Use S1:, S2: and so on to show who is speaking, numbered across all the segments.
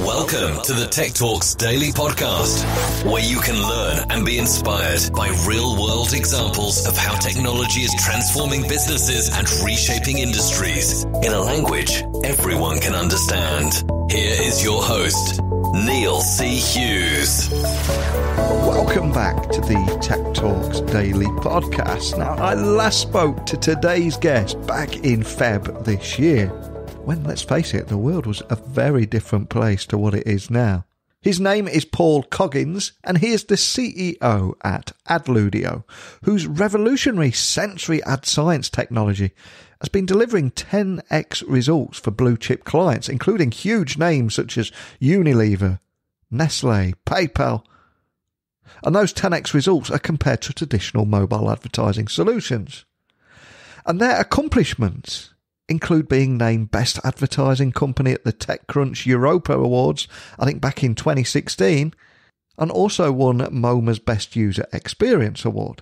S1: Welcome to the Tech Talks Daily Podcast, where you can learn and be inspired by real-world examples of how technology is transforming businesses and reshaping industries in a language everyone can understand. Here is your host, Neil C. Hughes.
S2: Welcome back to the Tech Talks Daily Podcast. Now, I last spoke to today's guest back in Feb this year, when, let's face it, the world was a very different place to what it is now. His name is Paul Coggins, and he is the CEO at Adludio, whose revolutionary sensory ad science technology has been delivering 10x results for blue chip clients, including huge names such as Unilever, Nestle, PayPal. And those 10x results are compared to traditional mobile advertising solutions. And their accomplishments include being named Best Advertising Company at the TechCrunch Europa Awards, I think back in 2016, and also won MoMA's Best User Experience Award.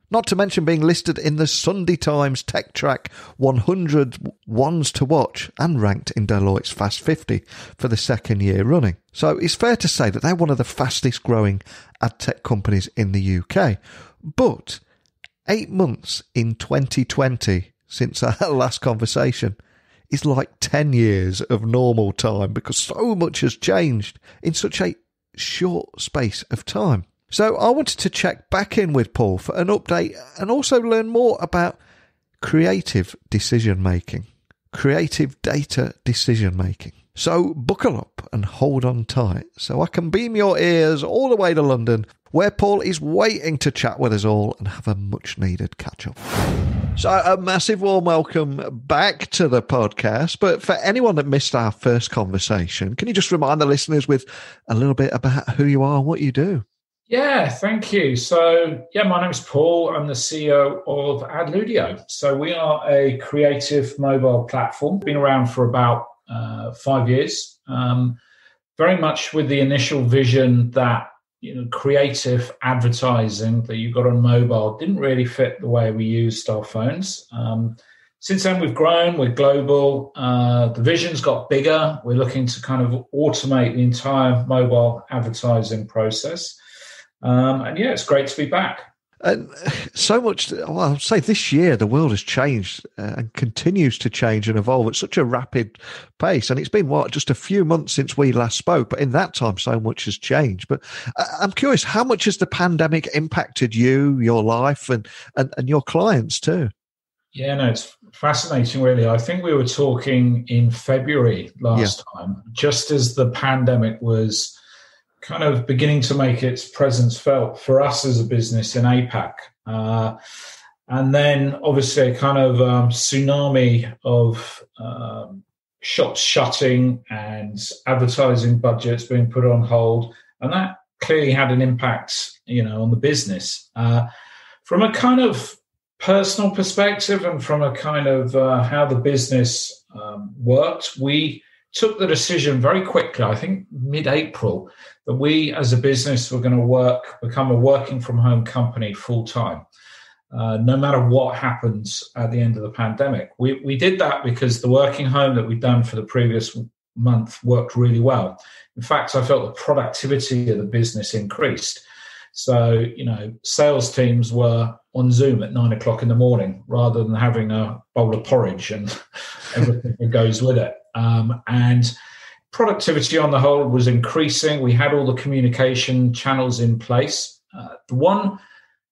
S2: Not to mention being listed in the Sunday Times Tech Track 100 Ones to Watch and ranked in Deloitte's Fast 50 for the second year running. So it's fair to say that they're one of the fastest growing ad tech companies in the UK. But 8 months in 2020 since our last conversation is like 10 years of normal time, because so much has changed in such a short space of time. So I wanted to check back in with Paul for an update and also learn more about creative decision making, creative data decision making. So buckle up and hold on tight so I can beam your ears all the way to London, where Paul is waiting to chat with us all and have a much needed catch up. So a massive warm welcome back to the podcast. But for anyone that missed our first conversation, can you just remind the listeners with a little bit about who you are and what you do?
S3: Yeah, thank you. So, my name is Paul. I'm the CEO of Adludio. So we are a creative mobile platform, been around for about 5 years, very much with the initial vision that creative advertising that you got on mobile didn't really fit the way we used our phones. Since then, we've grown, we're global. The vision's got bigger. We're looking to kind of automate the entire mobile advertising process. It's great to be back.
S2: And so much, I'll say this year, the world has changed and continues to change and evolve at such a rapid pace. And it's been, just a few months since we last spoke, but in that time, so much has changed. But I'm curious, how much has the pandemic impacted you, your life, and your clients too?
S3: Yeah, no, it's fascinating, really. I think we were talking in February last time, just as the pandemic was kind of beginning to make its presence felt for us as a business in APAC. And then obviously a kind of tsunami of shops shutting and advertising budgets being put on hold. And that clearly had an impact, on the business. From a kind of personal perspective and from a kind of how the business worked, we took the decision very quickly, I think mid-April, that we as a business were going to become a working from home company full time, no matter what happens at the end of the pandemic. We did that because the working home that we'd done for the previous month worked really well. In fact, I felt the productivity of the business increased. So, sales teams were on Zoom at 9 o'clock in the morning rather than having a bowl of porridge and everything that goes with it. And productivity on the whole was increasing. We had all the communication channels in place. The one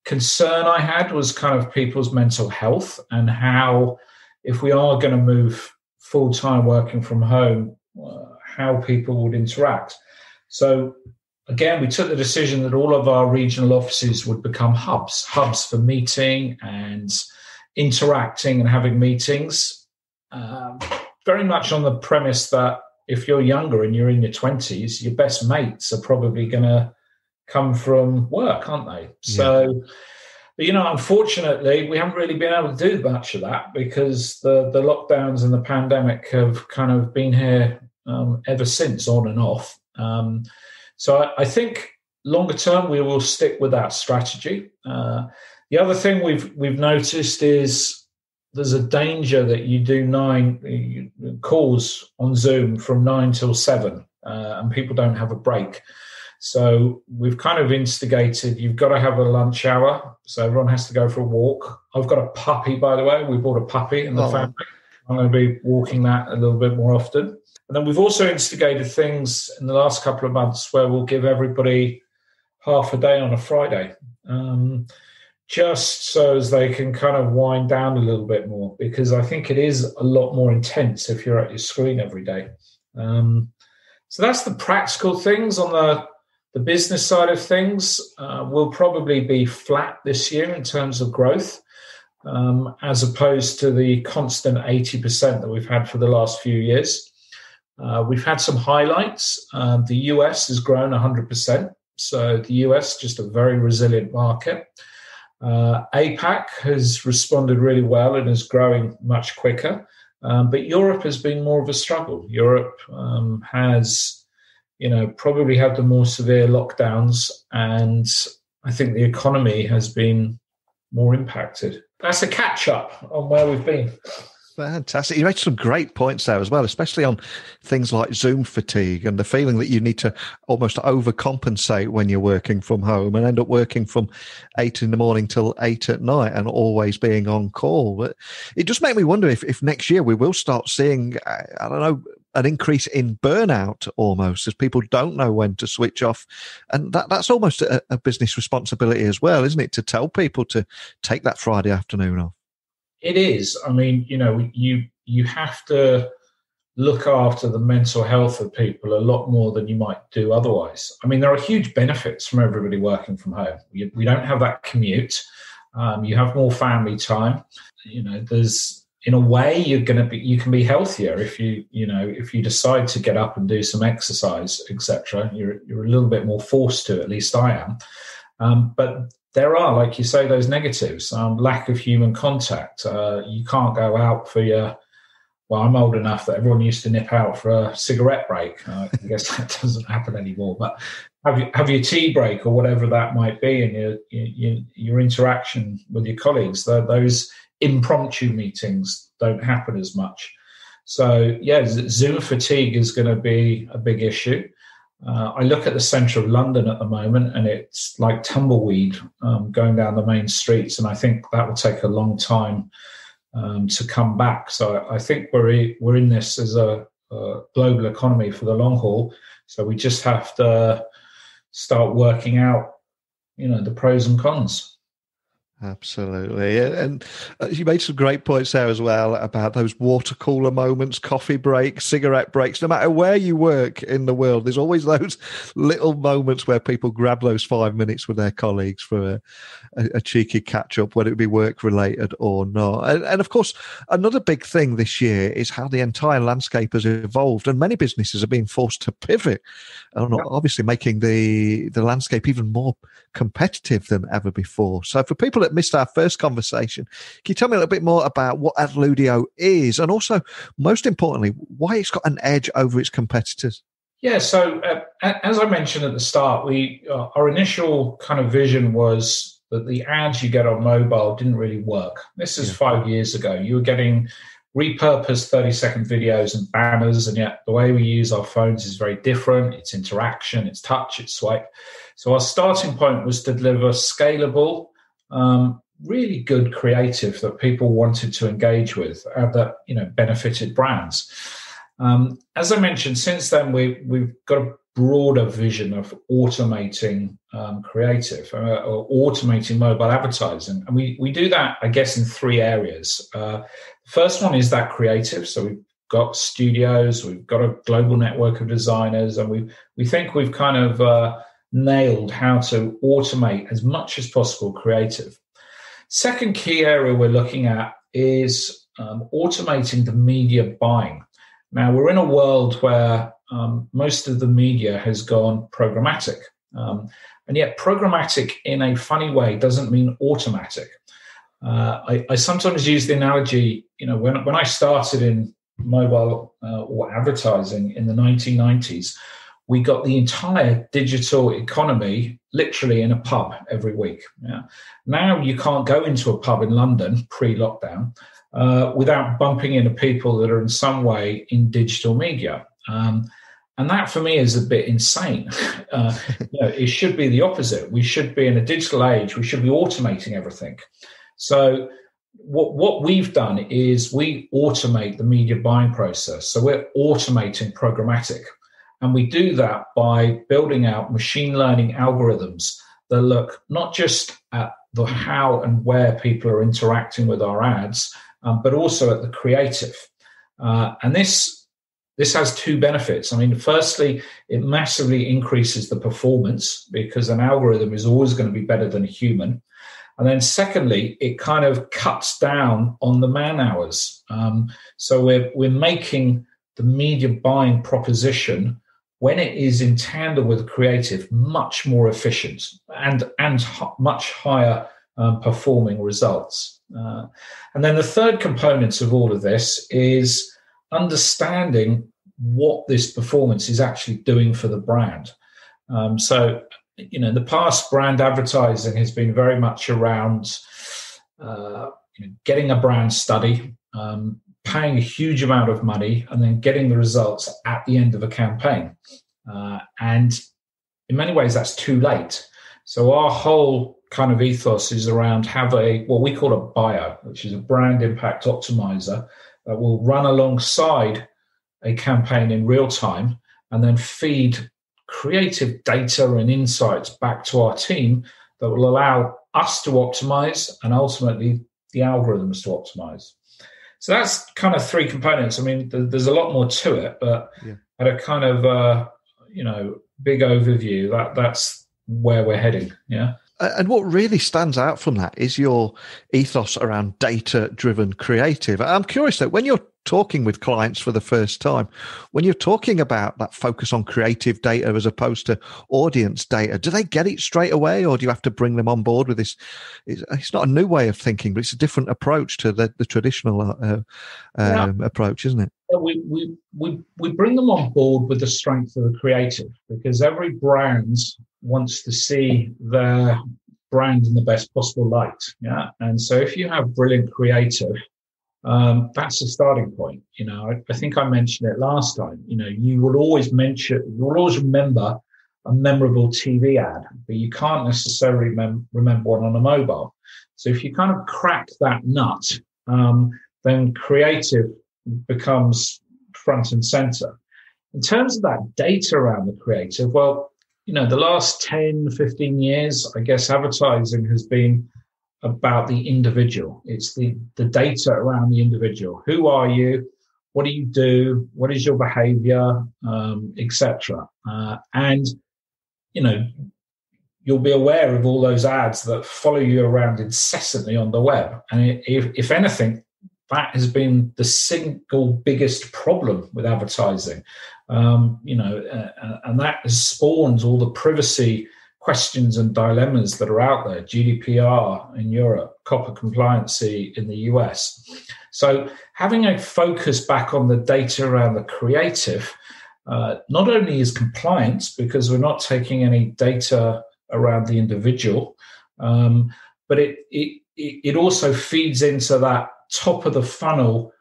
S3: concern I had was kind of people's mental health and how, if we are going to move full-time working from home, how people would interact. So again, we took the decision that all of our regional offices would become hubs for meeting and interacting and having meetings, very much on the premise that if you're younger and you're in your 20s, your best mates are probably going to come from work, aren't they? Yeah. So, unfortunately, we haven't really been able to do much of that because the lockdowns and the pandemic have kind of been here ever since, on and off. So I think longer term, we will stick with that strategy. The other thing we've noticed is there's a danger that you do 9 calls on Zoom from 9 till 7. and people don't have a break. So we've kind of instigated, you've got to have a lunch hour, so everyone has to go for a walk. I've got a puppy, by the way. We bought a puppy in the family. I'm going to be walking that a little bit more often. And then we've also instigated things in the last couple of months where we'll give everybody half a day on a Friday, just so as they can kind of wind down a little bit more, because I think it is a lot more intense if you're at your screen every day. So that's the practical things. On the business side of things, will probably be flat this year in terms of growth, as opposed to the constant 80% that we've had for the last few years. We've had some highlights. The US has grown 100%. So the US, just a very resilient market. APAC has responded really well and is growing much quicker. But Europe has been more of a struggle. Europe has, probably had the more severe lockdowns, and I think the economy has been more impacted. That's a catch up on where we've been.
S2: Fantastic. You made some great points there as well, especially on things like Zoom fatigue and the feeling that you need to almost overcompensate when you're working from home and end up working from 8 a.m. till 8 at night and always being on call. But it just made me wonder if next year we will start seeing, an increase in burnout almost, as people don't know when to switch off. And that's almost a business responsibility as well, isn't it? To tell people to take that Friday afternoon off.
S3: It is. I mean, you have to look after the mental health of people a lot more than you might do otherwise. I mean, there are huge benefits from everybody working from home. We don't have that commute. You have more family time. There's, in a way, you can be healthier if you decide to get up and do some exercise, etc. You're a little bit more forced to. At least I am. But there are, like you say, those negatives. Lack of human contact. You can't go out for I'm old enough that everyone used to nip out for a cigarette break. I guess that doesn't happen anymore. But have your tea break or whatever that might be, and your interaction with your colleagues. Those impromptu meetings don't happen as much. So, Zoom fatigue is going to be a big issue. I look at the centre of London at the moment, and it's like tumbleweed going down the main streets, and I think that will take a long time to come back. So I think we're in this as a global economy for the long haul. So we just have to start working out, the pros and cons.
S2: Absolutely. And you made some great points there as well about those water cooler moments, coffee breaks, cigarette breaks. No matter where you work in the world, there's always those little moments where people grab those 5 minutes with their colleagues for a cheeky catch up, whether it be work related or not. And of course, another big thing this year is how the entire landscape has evolved, and many businesses are being forced to pivot, obviously making the landscape even more competitive than ever before. So for people that missed our first conversation, can you tell me a little bit more about what Adludio is, and also, most importantly, why it's got an edge over its competitors?
S3: Yeah, so as I mentioned at the start, our initial kind of vision was that the ads you get on mobile didn't really work. This is 5 years ago. You were getting repurposed 30-second videos and banners, and yet the way we use our phones is very different. It's interaction, it's touch, it's swipe. So our starting point was to deliver scalable, really good creative that people wanted to engage with, that benefited brands. As I mentioned, since then we've got a broader vision of automating creative or automating mobile advertising, and we do that, I guess, in 3 areas. The first one is that creative. So we've got studios, we've got a global network of designers, and we think we've kind of nailed how to automate as much as possible creative. Second key area we're looking at is automating the media buying. Now, we're in a world where most of the media has gone programmatic. And yet programmatic in a funny way doesn't mean automatic. I sometimes use the analogy, when I started in mobile or advertising in the 1990s, we got the entire digital economy literally in a pub every week. Yeah. Now you can't go into a pub in London pre-lockdown without bumping into people that are in some way in digital media. And that for me is a bit insane. It should be the opposite. We should be in a digital age. We should be automating everything. So what we've done is we automate the media buying process. So we're automating programmatic. And we do that by building out machine learning algorithms that look not just at the how and where people are interacting with our ads, but also at the creative. And this has two benefits. I mean, firstly, it massively increases the performance because an algorithm is always going to be better than a human. And then secondly, it kind of cuts down on the man hours. So we're making the media buying proposition, when it is in tandem with creative, much more efficient and much higher performing results. And then the third component of all of this is understanding what this performance is actually doing for the brand. So, in the past, brand advertising has been very much around getting a brand study, paying a huge amount of money, and then getting the results at the end of a campaign. And in many ways, that's too late. So our whole kind of ethos is around what we call a bio, which is a brand impact optimizer that will run alongside a campaign in real time and then feed creative data and insights back to our team that will allow us to optimize and ultimately the algorithms to optimize. So that's kind of three components. I mean, there's a lot more to it, but at a kind of, big overview, that's where we're heading. Yeah.
S2: And what really stands out from that is your ethos around data-driven creative. I'm curious though, when you're talking with clients for the first time, when you're talking about that focus on creative data as opposed to audience data, do they get it straight away, or do you have to bring them on board with this? It's not a new way of thinking, but it's a different approach to the traditional approach, isn't it?
S3: We bring them on board with the strength of the creative, because every brand wants to see their brand in the best possible light. Yeah. And so if you have brilliant creative, that's a starting point. I think I mentioned it last time. You will always remember a memorable TV ad, but you can't necessarily remember one on a mobile. So if you kind of crack that nut, then creative becomes front and center. In terms of that data around the creative, well, the last 10, 15 years, I guess advertising has been about the individual. It's the data around the individual. Who are you? What do you do? What is your behavior, etc. And you'll be aware of all those ads that follow you around incessantly on the web. And if anything, that has been the single biggest problem with advertising. And that has spawned all the privacy questions and dilemmas that are out there, GDPR in Europe, copper compliancy in the US. So having a focus back on the data around the creative, not only is compliance, because we're not taking any data around the individual, but it also feeds into that top of the funnel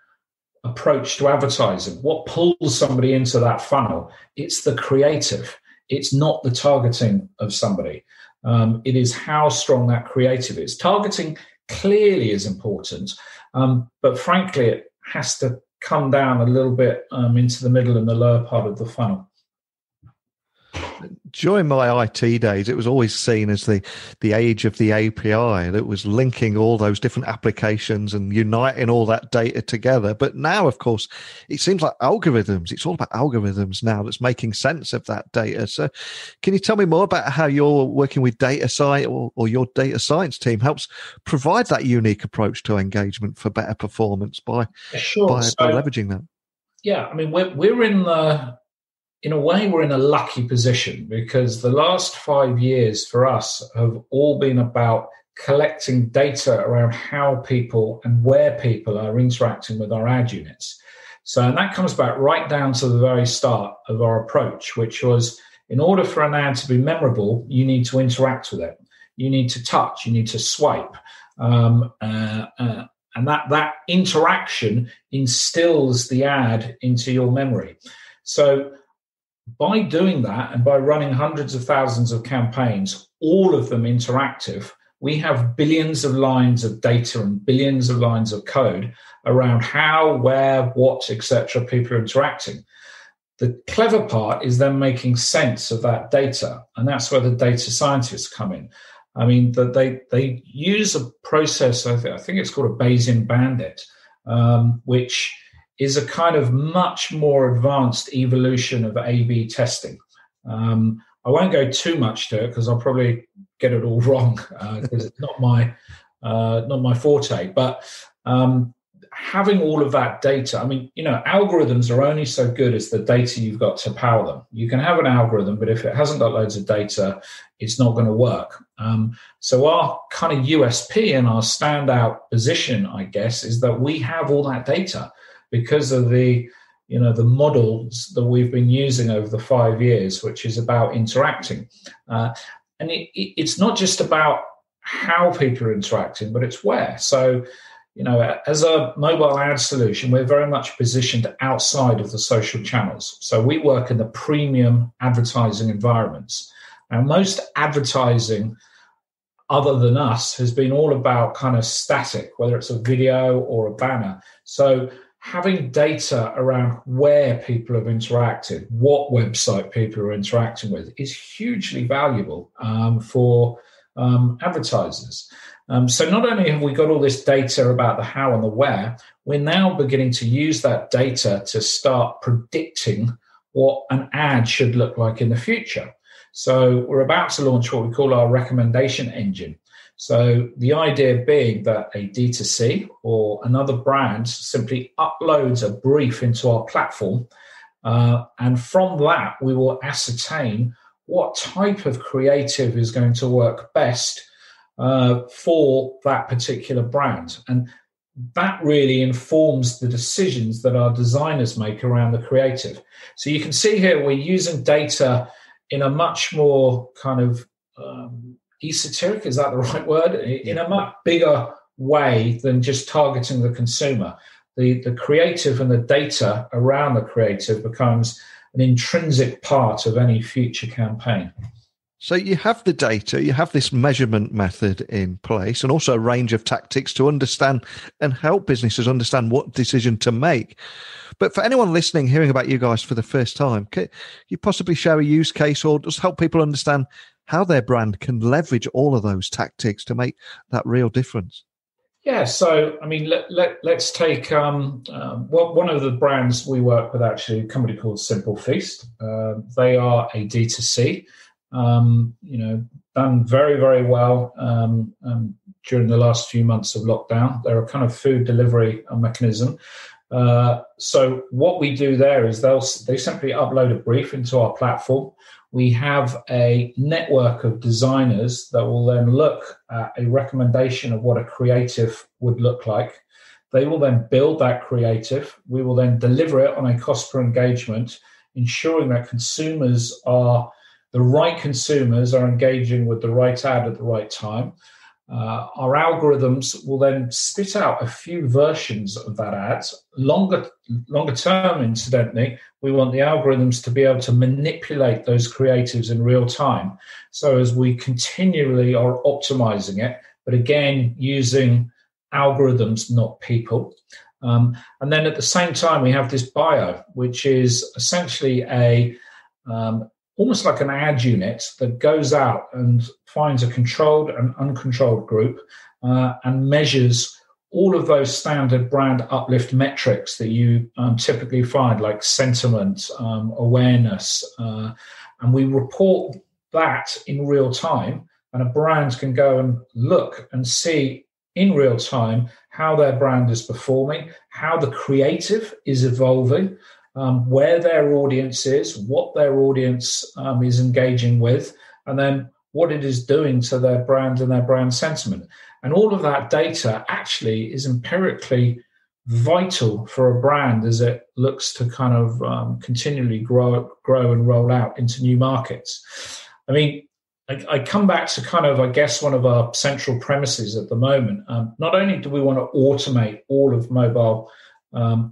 S3: approach to advertising. What pulls somebody into that funnel? It's the creative. It's not the targeting of somebody. It is how strong that creative is. Targeting clearly is important, but frankly, it has to come down a little bit into the middle and the lower part of the funnel.
S2: During my IT days, it was always seen as the age of the API that was linking all those different applications and uniting all that data together. But now, of course, it seems like algorithms. It's all about algorithms now that's making sense of that data. So can you tell me more about how you're working with data science or your data science team helps provide that unique approach to engagement for better performance by leveraging that?
S3: Yeah, I mean, we're in a way, we're in a lucky position because the last 5 years for us have all been about collecting data around how people and where people are interacting with our ad units. So, and that comes back right down to the very start of our approach, which was in order for an ad to be memorable, you need to interact with it. You need to touch, you need to swipe. And that interaction instills the ad into your memory. So by doing that and by running hundreds of thousands of campaigns, all of them interactive, we have billions of lines of data and billions of lines of code around how, where, what, etc. people are interacting. The clever part is then making sense of that data, and that's where the data scientists come in. I mean, they use a process, I think it's called a Bayesian bandit, which is a kind of much more advanced evolution of A/B testing. I won't go too much to it because I'll probably get it all wrong because it's not my forte. But having all of that data, I mean, algorithms are only so good as the data you've got to power them. You can have an algorithm, but if it hasn't got loads of data, it's not going to work. So our kind of USP and our standout position, I guess, is that we have all that data because of the models that we've been using over the 5 years, which is about interacting. And it's not just about how people are interacting, but it's where. So, as a mobile ad solution, we're very much positioned outside of the social channels. So we work in the premium advertising environments. And most advertising, other than us, has been all about kind of static, whether it's a video or a banner. So having data around where people have interacted, what website people are interacting with, is hugely valuable for advertisers. So not only have we got all this data about the how and the where, we're now beginning to use that data to start predicting what an ad should look like in the future. So we're about to launch what we call our recommendation engine. So the idea being that a D2C or another brand simply uploads a brief into our platform, and from that we will ascertain what type of creative is going to work best for that particular brand. And that really informs the decisions that our designers make around the creative. So you can see here we're using data in a much more kind of esoteric, is that the right word? In a much bigger way than just targeting the consumer. The creative and the data around the creative becomes an intrinsic part of any future campaign.
S2: So you have the data, you have this measurement method in place, and also a range of tactics to understand and help businesses understand what decision to make. But for anyone listening, hearing about you guys for the first time, can you possibly share a use case or just help people understand how their brand can leverage all of those tactics to make that real difference?
S3: Yeah, so I mean, let's take one of the brands we work with, actually, a company called Simple Feast. They are a D2C. Done very, very well during the last few months of lockdown. They're a kind of food delivery mechanism. So what we do there is they simply upload a brief into our platform. We have a network of designers that will then look at a recommendation of what a creative would look like. They will then build that creative. We will then deliver it on a cost per engagement, ensuring that the right consumers are engaging with the right ad at the right time. Our algorithms will then spit out a few versions of that ad. Longer term, incidentally, we want the algorithms to be able to manipulate those creatives in real time. So as we continually are optimizing it, but again, using algorithms, not people. And then at the same time, we have this bio, which is essentially almost like an ad unit that goes out and finds a controlled and uncontrolled group and measures all of those standard brand uplift metrics that you typically find, like sentiment, awareness. And we report that in real time, and a brand can go and look and see in real time how their brand is performing, how the creative is evolving, where their audience is, what their audience is engaging with, and then what it is doing to their brand and their brand sentiment. And all of that data actually is empirically vital for a brand as it looks to kind of continually grow and roll out into new markets. I mean, I come back to kind of, I guess, one of our central premises at the moment. Not only do we want to automate all of mobile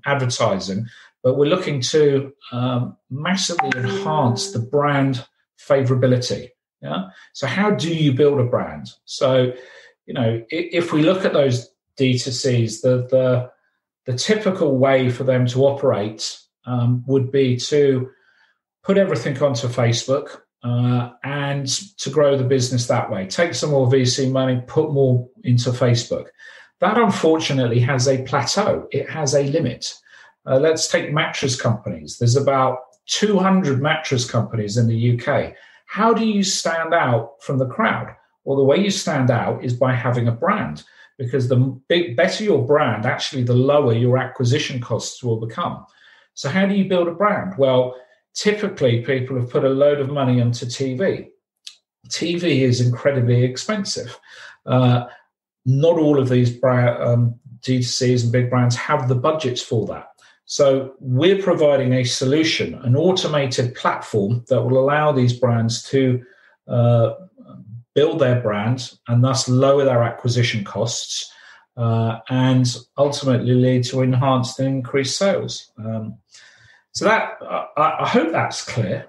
S3: advertising, but we're looking to massively enhance the brand favorability. Yeah. So how do you build a brand? So, if we look at those D2Cs, the typical way for them to operate would be to put everything onto Facebook and to grow the business that way. Take some more VC money, put more into Facebook. That unfortunately has a plateau. It has a limit. Let's take mattress companies. There's about 200 mattress companies in the UK. How do you stand out from the crowd? Well, the way you stand out is by having a brand, because the better your brand, actually, the lower your acquisition costs will become. So how do you build a brand? Well, typically people have put a load of money into TV. TV is incredibly expensive. Not all of these D2Cs and big brands have the budgets for that. So we're providing a solution, an automated platform that will allow these brands to build their brand and thus lower their acquisition costs and ultimately lead to enhanced and increased sales. So that I hope that's clear.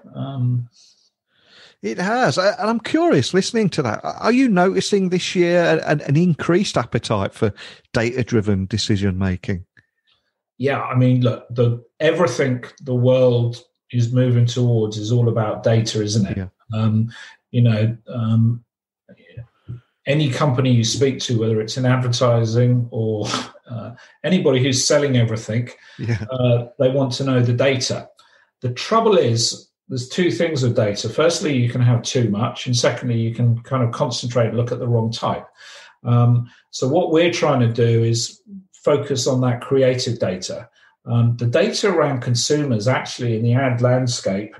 S2: It has. And I'm curious, listening to that, are you noticing this year an increased appetite for data-driven decision-making?
S3: Yeah, I mean, look, everything the world is moving towards is all about data, isn't it? Yeah. Any company you speak to, whether it's in advertising or anybody who's selling everything, they want to know the data. The trouble is, there's two things with data. Firstly, you can have too much, and secondly, you can kind of concentrate and look at the wrong type. So what we're trying to do is focus on that creative data. The data around consumers actually in the ad landscape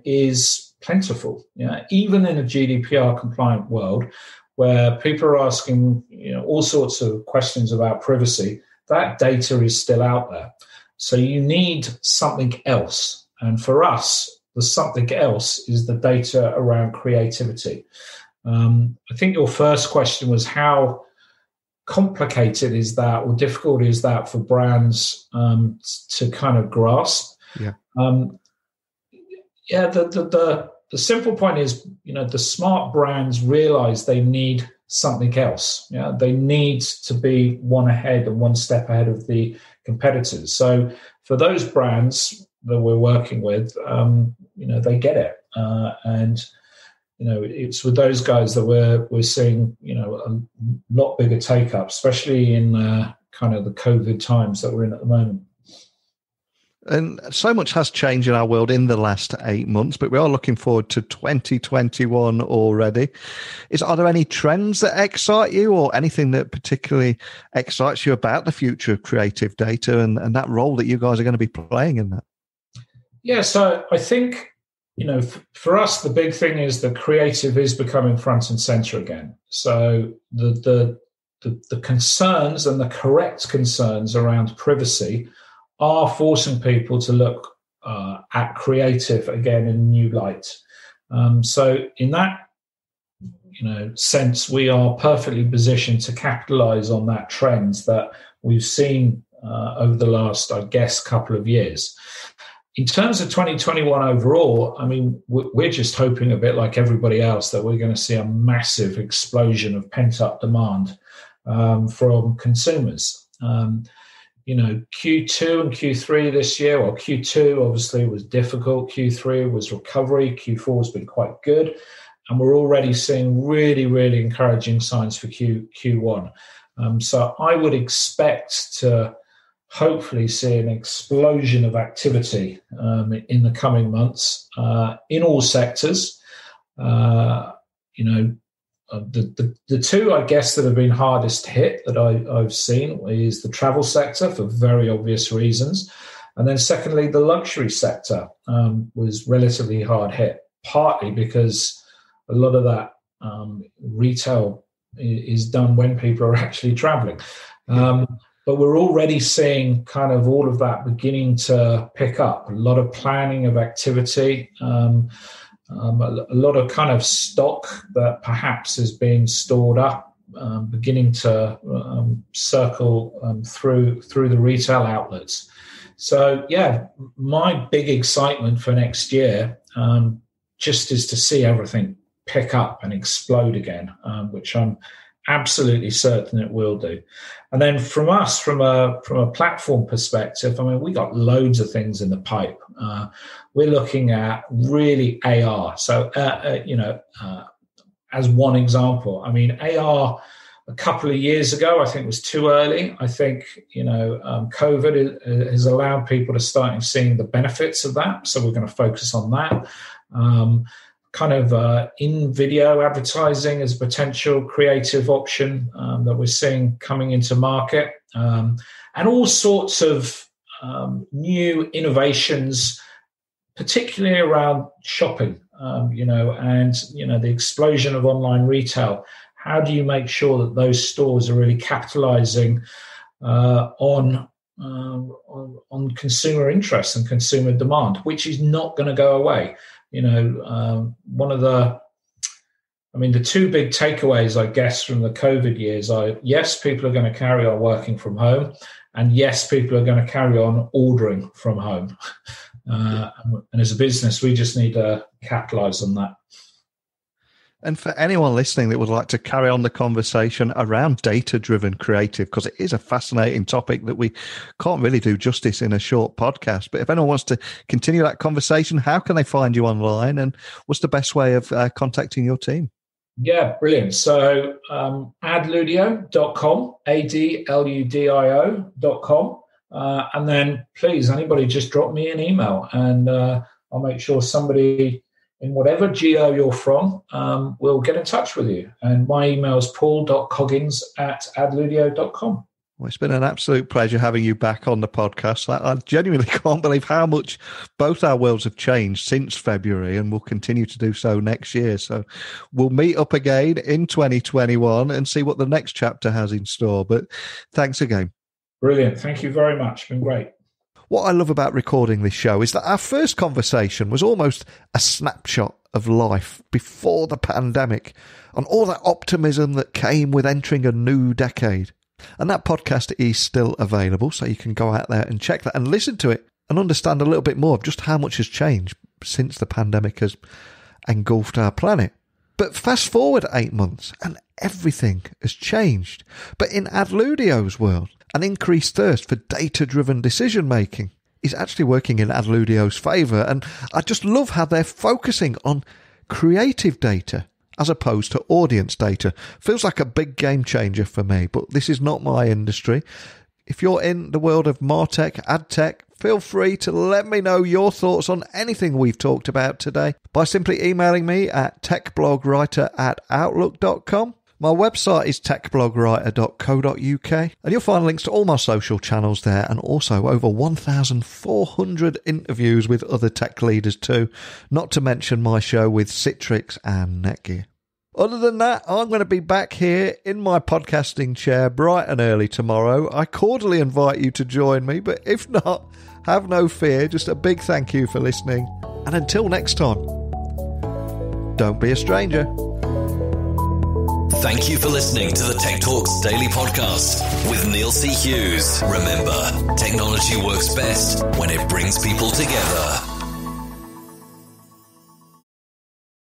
S3: is plentiful. Yeah? Even in a GDPR compliant world where people are asking all sorts of questions about privacy, that data is still out there. So you need something else. And for us, the something else is the data around creativity. I think your first question was how complicated is that or difficult is that for brands to kind of grasp?
S2: Yeah.
S3: The simple point is, the smart brands realize they need something else. Yeah, they need to be one ahead and one step ahead of the competitors. So for those brands that we're working with, they get it. And it's with those guys that we're seeing, a lot bigger take up, especially in kind of the COVID times that we're in at the moment.
S2: And so much has changed in our world in the last 8 months, but we are looking forward to 2021 already. Are there any trends that excite you or anything that particularly excites you about the future of creative data and that role that you guys are going to be playing in that? Yeah,
S3: so I think, for us, the big thing is that creative is becoming front and center again. So the concerns and the correct concerns around privacy are forcing people to look at creative again in a new light. So in that sense, we are perfectly positioned to capitalize on that trend that we've seen over the last, I guess, couple of years. In terms of 2021 overall, I mean, we're just hoping a bit like everybody else that we're going to see a massive explosion of pent-up demand from consumers. Q2 and Q3 this year, well, Q2 obviously was difficult. Q3 was recovery. Q4 has been quite good. And we're already seeing really, really encouraging signs for Q1. So I would expect to hopefully see an explosion of activity in the coming months in all sectors. The two, I guess, that have been hardest hit that I've seen is the travel sector for very obvious reasons. And then secondly, the luxury sector was relatively hard hit, partly because a lot of that retail is done when people are actually traveling. But we're already seeing kind of all of that beginning to pick up. A lot of planning of activity, a lot of kind of stock that perhaps is being stored up, beginning to circle through the retail outlets. So, yeah, my big excitement for next year just is to see everything pick up and explode again, which I'm absolutely certain it will do. And then from us, from a platform perspective, I mean, we got loads of things in the pipe. We're looking at really AR. So, as one example, I mean, AR a couple of years ago, I think was too early. I think, COVID has allowed people to start seeing the benefits of that. So we're going to focus on that. In video advertising as a potential creative option that we're seeing coming into market, and all sorts of new innovations, particularly around shopping, the explosion of online retail. How do you make sure that those stores are really capitalizing on consumer interest and consumer demand, which is not going to go away? The two big takeaways, I guess, from the COVID years are, yes, people are going to carry on working from home, and yes, people are going to carry on ordering from home. And as a business, we just need to capitalize on that.
S2: And for anyone listening that would like to carry on the conversation around data-driven creative, because it is a fascinating topic that we can't really do justice in a short podcast. But if anyone wants to continue that conversation, how can they find you online, and what's the best way of contacting your team?
S3: Yeah, brilliant. So adludio.com, adludio.com. And then please, anybody just drop me an email, and I'll make sure somebody in whatever geo you're from will get in touch with you. And my email is paul.coggins@adludio.com.
S2: Well, it's been an absolute pleasure having you back on the podcast. I genuinely can't believe how much both our worlds have changed since February, and will continue to do so next year. So we'll meet up again in 2021 and see what the next chapter has in store. But thanks again.
S3: Brilliant. Thank you very much. It's been great.
S2: What I love about recording this show is that our first conversation was almost a snapshot of life before the pandemic, and all that optimism that came with entering a new decade. And that podcast is still available, so you can go out there and check that and listen to it and understand a little bit more of just how much has changed since the pandemic has engulfed our planet. But fast forward 8 months and everything has changed. But in Adludio's world, an increased thirst for data-driven decision-making is actually working in Adludio's favour. And I just love how they're focusing on creative data as opposed to audience data. Feels like a big game changer for me, but this is not my industry. If you're in the world of MarTech, AdTech, feel free to let me know your thoughts on anything we've talked about today by simply emailing me at techblogwriter@outlook.com. My website is techblogwriter.co.uk, and you'll find links to all my social channels there, and also over 1,400 interviews with other tech leaders too, not to mention my show with Citrix and Netgear. Other than that, I'm going to be back here in my podcasting chair bright and early tomorrow. I cordially invite you to join me, but if not, have no fear. Just a big thank you for listening, and until next time, don't be a stranger.
S1: Thank you for listening to the Tech Talks Daily Podcast with Neil C. Hughes. Remember, technology works best when it brings people together.